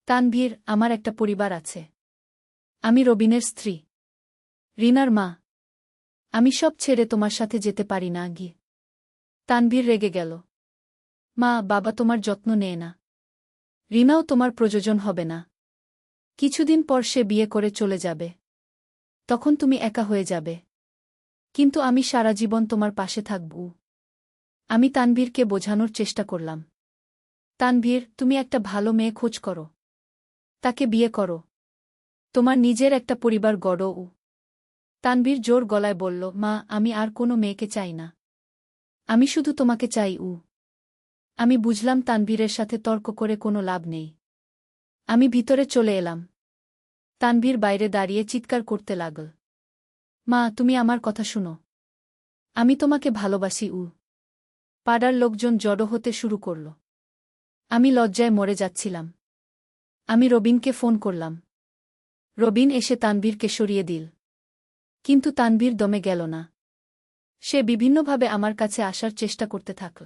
তানভীর, আমার একটা পরিবার আছে। আমি রবিনের স্ত্রী, রিনার মা। আমি সব ছেড়ে তোমার সাথে যেতে পারি না গি। তানভীর রেগে গেল। মা, বাবা তোমার যত্ন নেয় না, রিনাও তোমার প্রয়োজন হবে না। কিছুদিন পর সে বিয়ে করে চলে যাবে, তখন তুমি একা হয়ে যাবে। কিন্তু আমি সারা জীবন তোমার পাশে থাকব। আমি তানভীরকে বোঝানোর চেষ্টা করলাম। তানভীর, তুমি একটা ভালো মেয়ে খোঁজ করো, তাকে বিয়ে করো, তোমার নিজের একটা পরিবার গড়ো। তানভীর জোর গলায় বলল, মা, আমি আর কোনো মেয়েকে চাই না, আমি শুধু তোমাকে চাই। আমি বুঝলাম তানভীরের সাথে তর্ক করে কোনো লাভ নেই। আমি ভিতরে চলে এলাম। তানভীর বাইরে দাঁড়িয়ে চিৎকার করতে লাগল। মা, তুমি আমার কথা শুনো, আমি তোমাকে ভালোবাসি। পাড়ার লোকজন জড়ো হতে শুরু করল। আমি লজ্জায় মরে যাচ্ছিলাম। আমি রবিনকে ফোন করলাম। রবিন এসে তানভীরকে সরিয়ে দিল। কিন্তু তানভীর দমে গেল না। সে বিভিন্নভাবে আমার কাছে আসার চেষ্টা করতে থাকল।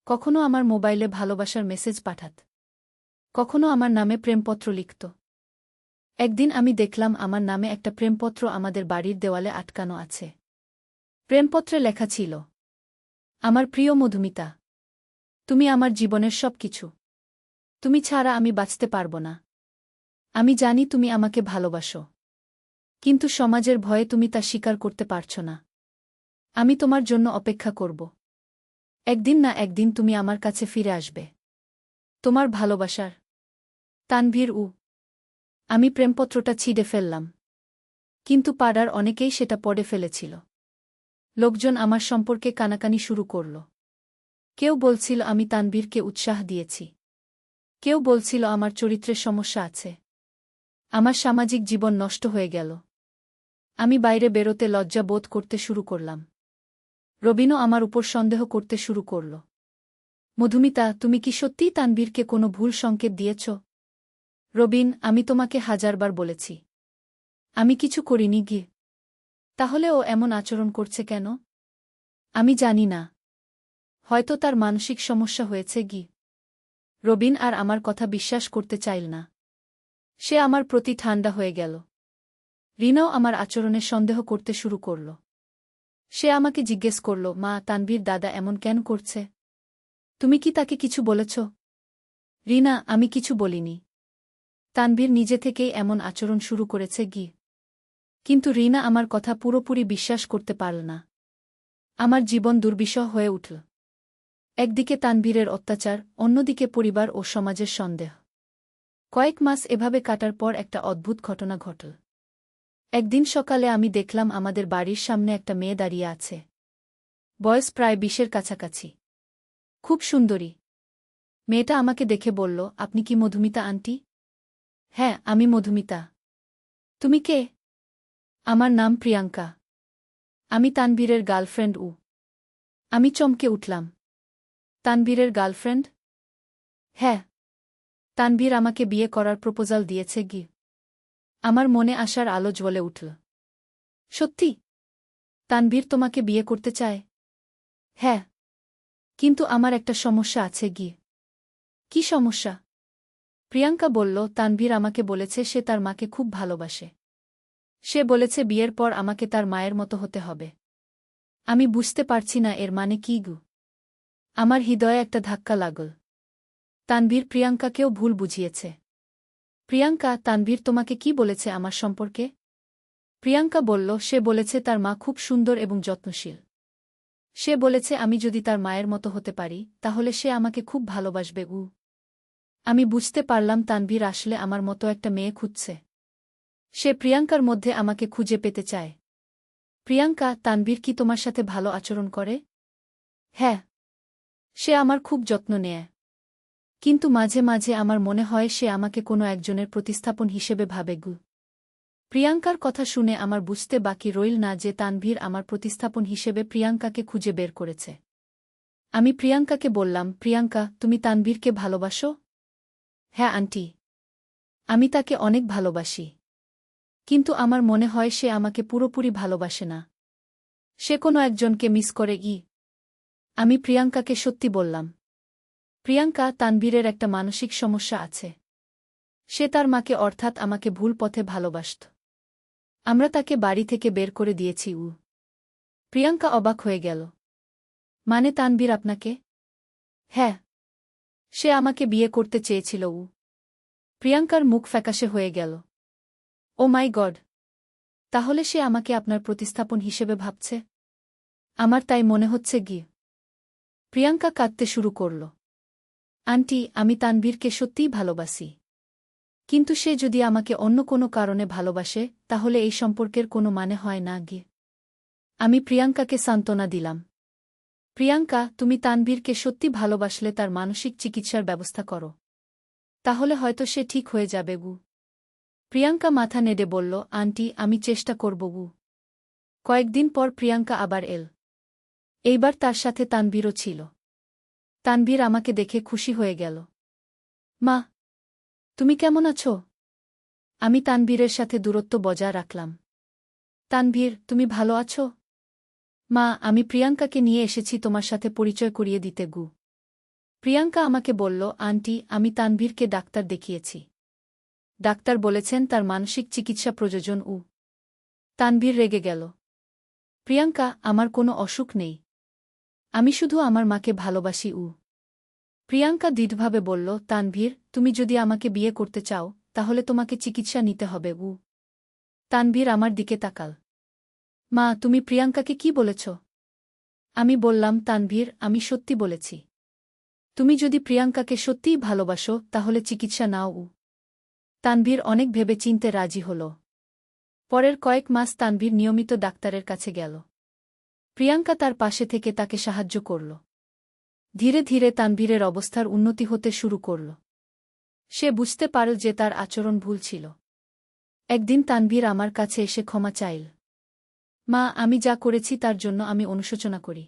কখনো আমার মোবাইলে ভালোবাসার মেসেজ পাঠাত, কখনো আমার নামে প্রেমপত্র লিখত। একদিন আমি দেখলাম আমার নামে একটা প্রেমপত্র আমাদের বাড়ির দেওয়ালে আটকানো আছে। প্রেমপত্রে লেখা ছিল, আমার প্রিয় মধুমিতা, তুমি আমার জীবনের সব কিছু। তুমি ছাড়া আমি বাঁচতে পারব না। আমি জানি তুমি আমাকে ভালোবাসো, কিন্তু সমাজের ভয়ে তুমি তা স্বীকার করতে পারছ না। আমি তোমার জন্য অপেক্ষা করব। একদিন না একদিন তুমি আমার কাছে ফিরে আসবে। তোমার ভালোবাসার তানভীর। আমি প্রেমপত্রটা ছিঁড়ে ফেললাম, কিন্তু পাড়ার অনেকেই সেটা পড়ে ফেলেছিল। লোকজন আমার সম্পর্কে কানাকানি শুরু করল। কেউ বলছিল আমি তানভীরকে উৎসাহ দিয়েছি, কেউ বলছিল আমার চরিত্রের সমস্যা আছে। আমার সামাজিক জীবন নষ্ট হয়ে গেল। আমি বাইরে বেরোতে লজ্জা বোধ করতে শুরু করলাম। রবিনও আমার উপর সন্দেহ করতে শুরু করল। মধুমিতা, তুমি কি সত্যিই তানভীরকে কোনো ভুল সংকেত দিয়েছ? রবিন, আমি তোমাকে হাজারবার বলেছি, আমি কিছু করিনি গি। তাহলে ও এমন আচরণ করছে কেন? আমি জানি না, হয়তো তার মানসিক সমস্যা হয়েছে গি। রবিন আর আমার কথা বিশ্বাস করতে চাইল না। সে আমার প্রতি ঠান্ডা হয়ে গেল। রিনাও আমার আচরণে সন্দেহ করতে শুরু করল। সে আমাকে জিজ্ঞেস করল, মা, তানভীর দাদা এমন কেন করছে? তুমি কি তাকে কিছু বলেছ? রিনা, আমি কিছু বলিনি। তানভীর নিজে থেকেই এমন আচরণ শুরু করেছে গি। কিন্তু রিনা আমার কথা পুরোপুরি বিশ্বাস করতে পারল না। আমার জীবন দুর্বিষহ হয়ে উঠল। একদিকে তানভীরের অত্যাচার, অন্যদিকে পরিবার ও সমাজের সন্দেহ। কয়েক মাস এভাবে কাটার পর একটা অদ্ভুত ঘটনা ঘটল। একদিন সকালে আমি দেখলাম আমাদের বাড়ির সামনে একটা মেয়ে দাঁড়িয়ে আছে। বয়স প্রায় 20-এর কাছাকাছি, খুব সুন্দরী। মেয়েটা আমাকে দেখে বলল, আপনি কি মধুমিতা আন্টি? হ্যাঁ, আমি মধুমিতা। তুমি কে? আমার নাম প্রিয়াঙ্কা। আমি তানভীরের গার্লফ্রেন্ড। আমি চমকে উঠলাম। তানভীরের গার্লফ্রেন্ড? হ্যাঁ, তানভীর আমাকে বিয়ে করার প্রপোজাল দিয়েছে গি। আমার মনে আসার আলো জ্বলে উঠল। সত্যি? তানভীর তোমাকে বিয়ে করতে চায়? হ্যাঁ, কিন্তু আমার একটা সমস্যা আছে গি। কি সমস্যা? প্রিয়াঙ্কা বলল, তানভীর আমাকে বলেছে সে তার মাকে খুব ভালোবাসে। সে বলেছে বিয়ের পর আমাকে তার মায়ের মতো হতে হবে। আমি বুঝতে পারছি না এর মানে কী গু। আমার হৃদয়ে একটা ধাক্কা লাগল। তানভীর প্রিয়াঙ্কাকেও ভুল বুঝিয়েছে। প্রিয়াঙ্কা, তানভীর তোমাকে কি বলেছে আমার সম্পর্কে? প্রিয়াঙ্কা বলল, সে বলেছে তার মা খুব সুন্দর এবং যত্নশীল। সে বলেছে আমি যদি তার মায়ের মতো হতে পারি, তাহলে সে আমাকে খুব ভালোবাসবে। আমি বুঝতে পারলাম তানভীর আসলে আমার মতো একটা মেয়ে খুঁজছে। সে প্রিয়াঙ্কার মধ্যে আমাকে খুঁজে পেতে চায়। প্রিয়াঙ্কা, তানভীর কি তোমার সাথে ভালো আচরণ করে? হ্যাঁ, সে আমার খুব যত্ন নেয়। কিন্তু মাঝে মাঝে আমার মনে হয় সে আমাকে কোনো একজনের প্রতিস্থাপন হিসেবে ভাবে গু। প্রিয়াঙ্কার কথা শুনে আমার বুঝতে বাকি রইল না যে তানভীর আমার প্রতিস্থাপন হিসেবে প্রিয়াঙ্কাকে খুঁজে বের করেছে। আমি প্রিয়াঙ্কাকে বললাম, প্রিয়াঙ্কা, তুমি তানভীরকে ভালোবাসো? হ্যাঁ আন্টি। আমি তাকে অনেক ভালোবাসি। কিন্তু আমার মনে হয় সে আমাকে পুরোপুরি ভালোবাসে না। সে কোনো একজনকে মিস করে। আমি প্রিয়াঙ্কাকে সত্যি বললাম। প্রিয়াঙ্কা, তানভীরের একটা মানসিক সমস্যা আছে। সে তার মাকে অর্থাৎ আমাকে ভুল পথে ভালোবাসত। আমরা তাকে বাড়ি থেকে বের করে দিয়েছি। প্রিয়াঙ্কা অবাক হয়ে গেল। মানে তানভীর আপনাকে? হ্যাঁ। সে আমাকে বিয়ে করতে চেয়েছিল। প্রিয়াঙ্কার মুখ ফ্যাকাশে হয়ে গেল। ও মাই গড! তাহলে সে আমাকে আপনার প্রতিস্থাপন হিসেবে ভাবছে? আমার তাই মনে হচ্ছে। প্রিয়াঙ্কা কাঁদতে শুরু করল। আন্টি, আমি তানভীরকে সত্যিই ভালোবাসি। কিন্তু সে যদি আমাকে অন্য কোনো কারণে ভালোবাসে, তাহলে এই সম্পর্কের কোনো মানে হয় না। আমি প্রিয়াঙ্কাকে সান্ত্বনা দিলাম। প্রিয়াঙ্কা, তুমি তানভীরকে সত্যি ভালোবাসলে তার মানসিক চিকিৎসার ব্যবস্থা করো। তাহলে হয়তো সে ঠিক হয়ে যাবে। প্রিয়াঙ্কা মাথা নেড়ে বলল, আন্টি, আমি চেষ্টা করব। কয়েকদিন পর প্রিয়াঙ্কা আবার এল। এইবার তার সাথে তানভীরও ছিল। তানভীর আমাকে দেখে খুশি হয়ে গেল। মা, তুমি কেমন আছো? আমি তানভীরের সাথে দূরত্ব বজায় রাখলাম। তানভীর, তুমি ভালো আছো? মা, আমি প্রিয়াঙ্কাকে নিয়ে এসেছি তোমার সাথে পরিচয় করিয়ে দিতে। প্রিয়াঙ্কা আমাকে বলল, আন্টি, আমি তানভীরকে ডাক্তার দেখিয়েছি। ডাক্তার বলেছেন তার মানসিক চিকিৎসা প্রয়োজন। তানভীর রেগে গেল। প্রিয়াঙ্কা, আমার কোনো অসুখ নেই। আমি শুধু আমার মাকে ভালোবাসি। প্রিয়াঙ্কা দৃঢ়ভাবে বলল, তানভীর, তুমি যদি আমাকে বিয়ে করতে চাও, তাহলে তোমাকে চিকিৎসা নিতে হবে। তানভীর আমার দিকে তাকাল। মা, তুমি প্রিয়াঙ্কাকে কি বলেছ? আমি বললাম, তানভীর, আমি সত্যি বলেছি। তুমি যদি প্রিয়াঙ্কাকে সত্যিই ভালোবাসো, তাহলে চিকিৎসা নাও। তানভীর অনেক ভেবে চিনতে রাজি হল। পরের কয়েক মাস তানভীর নিয়মিত ডাক্তারের কাছে গেল। প্রিয়াঙ্কা তার পাশে থেকে তাকে সাহায্য করল। ধীরে ধীরে তানভীরের অবস্থার উন্নতি হতে শুরু করল। সে বুঝতে পারল যে তার আচরণ ভুল ছিল। একদিন তানভীর আমার কাছে এসে ক্ষমা চাইল। মা, আমি যা করেছি তার জন্য আমি অনুশোচনা করি।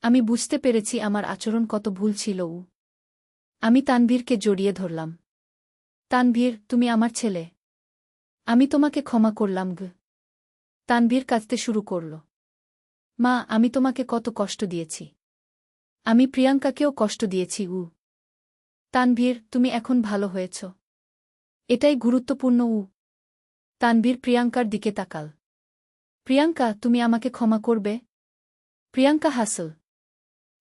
আমি বুঝতে পেরেছি আমার আচরণ কত ভুল ছিল। আমি তানভীরকে জড়িয়ে ধরলাম। তানভীর, তুমি আমার ছেলে। আমি তোমাকে ক্ষমা করলাম। তানভীর কাঁদতে শুরু করল। মা, আমি তোমাকে কত কষ্ট দিয়েছি। আমি প্রিয়াঙ্কাকেও কষ্ট দিয়েছি। তানভীর, তুমি এখন ভালো হয়েছ। এটাই গুরুত্বপূর্ণ। তানভীর প্রিয়াঙ্কার দিকে তাকাল। প্রিয়াঙ্কা, তুমি আমাকে ক্ষমা করবে? প্রিয়াঙ্কা হাসল।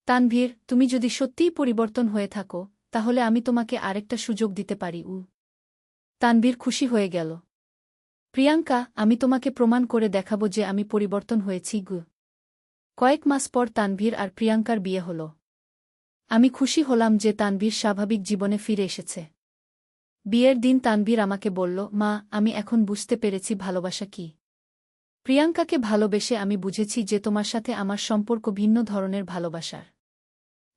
তানভীর, তুমি যদি সত্যিই পরিবর্তন হয়ে থাকো, তাহলে আমি তোমাকে আরেকটা সুযোগ দিতে পারি। তানভীর খুশি হয়ে গেল। প্রিয়াঙ্কা, আমি তোমাকে প্রমাণ করে দেখাবো যে আমি পরিবর্তন হয়েছি। কয়েক মাস পর তানভীর আর প্রিয়াঙ্কার বিয়ে হল। আমি খুশি হলাম যে তানভীর স্বাভাবিক জীবনে ফিরে এসেছে। বিয়ের দিন তানভীর আমাকে বলল, মা, আমি এখন বুঝতে পেরেছি ভালোবাসা কি। প্রিয়াঙ্কাকে ভালোবেসে আমি বুঝেছি যে তোমার সাথে আমার সম্পর্ক ভিন্ন ধরনের ভালোবাসার।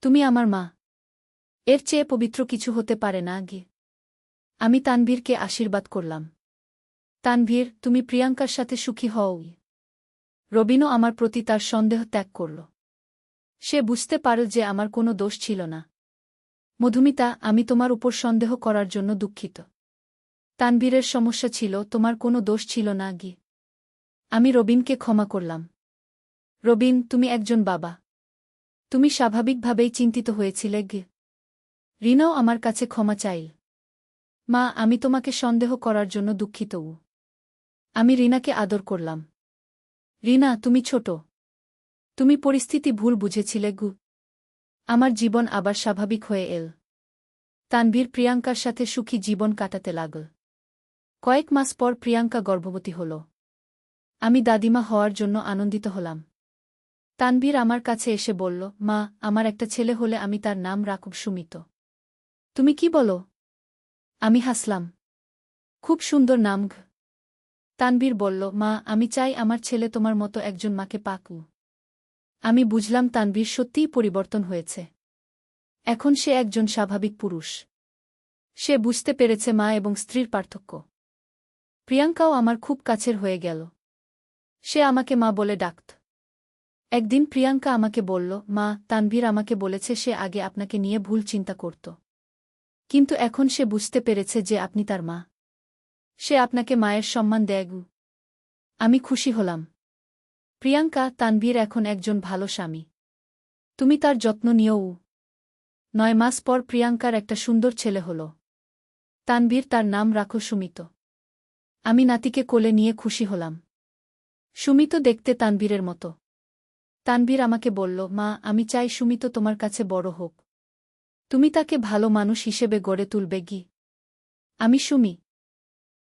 তুমি আমার মা। এর চেয়ে পবিত্র কিছু হতে পারে না। আমি তানভীরকে আশীর্বাদ করলাম। তানভীর, তুমি প্রিয়াঙ্কার সাথে সুখী হও। রবিনও আমার প্রতি তার সন্দেহ ত্যাগ করল। সে বুঝতে পারল যে আমার কোনো দোষ ছিল না। মধুমিতা, আমি তোমার উপর সন্দেহ করার জন্য দুঃখিত। তানভীরের সমস্যা ছিল, তোমার কোনো দোষ ছিল না। আমি রবিনকে ক্ষমা করলাম। রবিন, তুমি একজন বাবা। তুমি স্বাভাবিকভাবেই চিন্তিত হয়েছিলে। রিনাও আমার কাছে ক্ষমা চাইল। মা, আমি তোমাকে সন্দেহ করার জন্য দুঃখিত। আমি রিনাকে আদর করলাম। রিনা, তুমি ছোট। তুমি পরিস্থিতি ভুল বুঝেছিলে। আমার জীবন আবার স্বাভাবিক হয়ে এল। তানভীর প্রিয়াঙ্কার সাথে সুখী জীবন কাটাতে লাগল। কয়েক মাস পর প্রিয়াঙ্কা গর্ভবতী হল। আমি দাদিমা হওয়ার জন্য আনন্দিত হলাম। তানভীর আমার কাছে এসে বলল, মা, আমার একটা ছেলে হলে আমি তার নাম রাখব সুমিত। তুমি কি বলো? আমি হাসলাম। খুব সুন্দর নাম। তানভীর বলল, মা, আমি চাই আমার ছেলে তোমার মতো একজন মাকে পাক। আমি বুঝলাম তানভীর সত্যিই পরিবর্তন হয়েছে। এখন সে একজন স্বাভাবিক পুরুষ। সে বুঝতে পেরেছে মা এবং স্ত্রীর পার্থক্য। প্রিয়াঙ্কাও আমার খুব কাছের হয়ে গেল। সে আমাকে মা বলে ডাকত। একদিন প্রিয়াঙ্কা আমাকে বলল, মা, তানভীর আমাকে বলেছে সে আগে আপনাকে নিয়ে ভুল চিন্তা করত। কিন্তু এখন সে বুঝতে পেরেছে যে আপনি তার মা। সে আপনাকে মায়ের সম্মান দেয়। আমি খুশি হলাম। প্রিয়াঙ্কা, তানভীর এখন একজন ভালো স্বামী। তুমি তার যত্ন নিও। 9 মাস পর প্রিয়াঙ্কার একটা সুন্দর ছেলে হল। তানভীর, তার নাম রাখো সুমিত। আমি নাতিকে কোলে নিয়ে খুশি হলাম। সুমিত দেখতে তানভীরের মতো। তানভীর আমাকে বলল, মা, আমি চাই সুমিত তোমার কাছে বড় হোক। তুমি তাকে ভালো মানুষ হিসেবে গড়ে তুলবে। আমি সুমি।